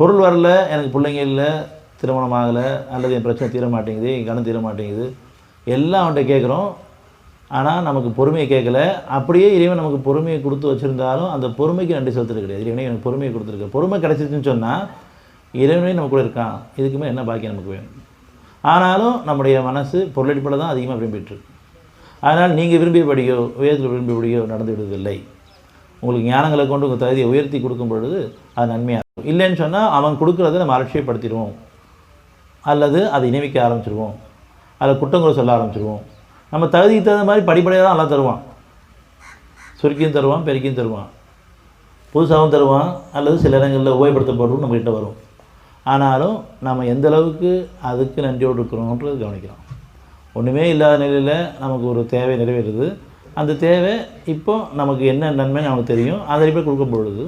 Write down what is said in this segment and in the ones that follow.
பொருள் வரல, எனக்கு பிள்ளைங்க இல்லை, திருமணம் ஆகலை, அல்லது என் பிரச்சனை தீர மாட்டேங்குது, என் கடன் தீர மாட்டேங்குது, எல்லாம் அவன்கிட்ட கேட்குறோம். ஆனால் நமக்கு பொறுமையை கேட்கல. அப்படியே இறைவன் நமக்கு பொறுமையை கொடுத்து வச்சுருந்தாலும் அந்த பொறுமைக்கு நன்றி செலுத்துறது கிடையாது. இறைவனே எனக்கு பொறுமையை கொடுத்துருக்கு. பொறுமை கிடச்சிச்சுன்னு சொன்னால் இறைவனே நம்ம கூட இருக்கான், இதுக்குமே என்ன பாக்கியம் நமக்கு வேணும். ஆனாலும் நம்முடைய மனசு பொருளடிப்படையில் தான் அதிகமாக விரும்பிட்டுருக்கு. அதனால் நீங்கள் விரும்பியபடியோ உயரத்தில் விரும்பியபடியோ நடந்து விடுவதில்லை. உங்களுக்கு ஞானங்களை கொண்டு உங்கள் தகுதியை உயர்த்தி கொடுக்கும் பொழுது அது நன்மையாக இருக்கும். இல்லைன்னு சொன்னால் அவன் கொடுக்குறத நம்ம அலட்சியப்படுத்திடுவோம், அல்லது அதை இணைவிக்க ஆரம்பிச்சிடுவோம், அதில் குற்றங்களை சொல்ல ஆரம்பிச்சிடுவோம். நம்ம தகுதிக்கு தகுந்த மாதிரி படிப்படியாக தான் எல்லாம் தருவான். சுருக்கியும் தருவான், பெருக்கியும் தருவான், புதுசாகவும் தருவான், அல்லது சில இடங்களில் உபயோகப்படுத்தப்படுவோம் நம்மகிட்ட வரும். ஆனாலும் நம்ம எந்த அளவுக்கு அதுக்கு நன்றியோடு இருக்கிறோன்றது கவனிக்கிறோம். ஒன்றுமே இல்லாத நிலையில் நமக்கு ஒரு தேவை நிறைவேறுது. அந்த தேவை இப்போ நமக்கு என்ன நன்மை நமக்கு தெரியும். அதை போய் கொடுக்கும் பொழுது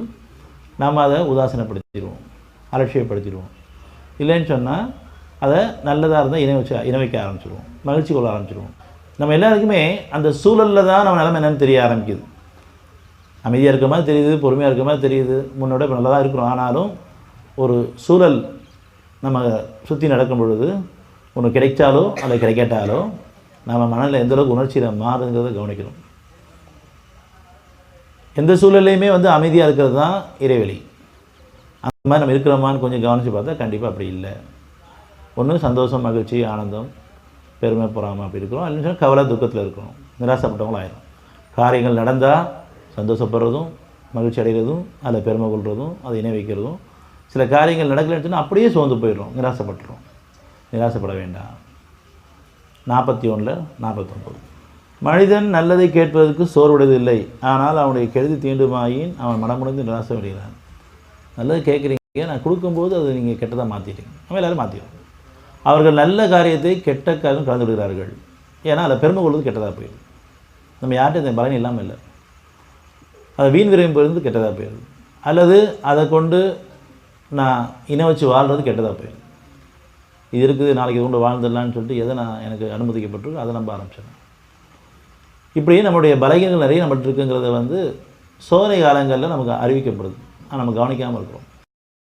நம்ம அதை உதாசீனப்படுத்திடுவோம், அலட்சியப்படுத்திடுவோம். இல்லைன்னு சொன்னால் அதை நல்லதாக இருந்தால் இணை வைக்க ஆரம்பிச்சிடுவோம், மகிழ்ச்சி கொள்ள ஆரம்பிச்சிடுவோம். நம்ம எல்லாருக்குமே அந்த சூழலில் தான் நம்ம நிலைமை என்னென்னு தெரிய ஆரம்பிக்குது. அமைதியாக இருக்கிற மாதிரி தெரியுது, பொறுமையாக இருக்கிற மாதிரி தெரியுது, முன்னோட இப்போ நல்லா தான் இருக்கிறோம். ஆனாலும் ஒரு சூழல் நம்ம சுற்றி நடக்கும் பொழுது ஒன்று கிடைச்சாலோ அல்லது கிடைக்காட்டாலோ நம்ம மனதில் எந்தளவுக்கு உணர்ச்சியில் மாறுங்கிறத கவனிக்கணும். எந்த சூழல்லையுமே அமைதியாக இருக்கிறது தான் இறைவெளி. அந்த மாதிரி நம்ம இருக்கிறோமான்னு கொஞ்சம் கவனித்து பார்த்தா கண்டிப்பாக அப்படி இல்லை. ஒன்று சந்தோஷம், மகிழ்ச்சி, ஆனந்தம், பெருமை, பொறாமை அப்படி இருக்கிறோம். இல்லைன்னு சொன்னால் கவலை, துக்கத்தில் இருக்கிறோம், நிராசப்பட்டவங்களும் ஆயிரும். காரியங்கள் நடந்தால் சந்தோஷப்படுறதும், மகிழ்ச்சி அடைகிறதும், அதில் பெருமை கொள்வதும், அதை இணை வைக்கிறதும். சில காரியங்கள் நடக்கலைன்னு சொன்னால் அப்படியே சோர்ந்து போயிடுறோம், நிராசப்பட்டுறோம். நிராசப்பட வேண்டாம். 41-49 மனிதன் நல்லதை கேட்பதற்கு சோர்வுடையதில்லை, ஆனால் அவனுடைய கெடுதி தீண்டுமாயின் அவன் மனமுடைந்து நிராசை விடுகிறான். நல்லது கேட்குறீங்க, நான் கொடுக்கும்போது அது நீங்கள் கெட்டதாக மாற்றிட்டீங்க. நம்ம எல்லோரும் மாற்றிடுவோம். அவர்கள் நல்ல காரியத்தை கெட்ட காரியம் கலந்து விடுகிறார்கள். ஏன்னா அதில் பெருமை கொள்வது கெட்டதாக போயிடுது. நம்ம யார்கிட்ட இந்த பலன் இல்லாமல் இல்லை, அதை வீண் விரையும் போயிருந்து கெட்டதாக போயிடுது. அல்லது அதை கொண்டு நான் இணை வச்சு வாழ்கிறது கெட்டதாக போயிடுது. இது இருக்குது, நாளைக்கு இது கொண்டு வாழ்ந்துடலான்னு சொல்லிட்டு எதை நான் எனக்கு அனுமதிக்கப்பட்டிருக்கு அதை நம்ப ஆரம்பிச்சிடறேன். இப்படி நம்மளுடைய பலகீனங்கள் நிறைய நம்மகிட்ட இருக்குங்கிறத சோதனை காலங்களில் நமக்கு அறிவிக்கப்படுது. ஆனால் நம்ம கவனிக்காமல் இருக்கிறோம்.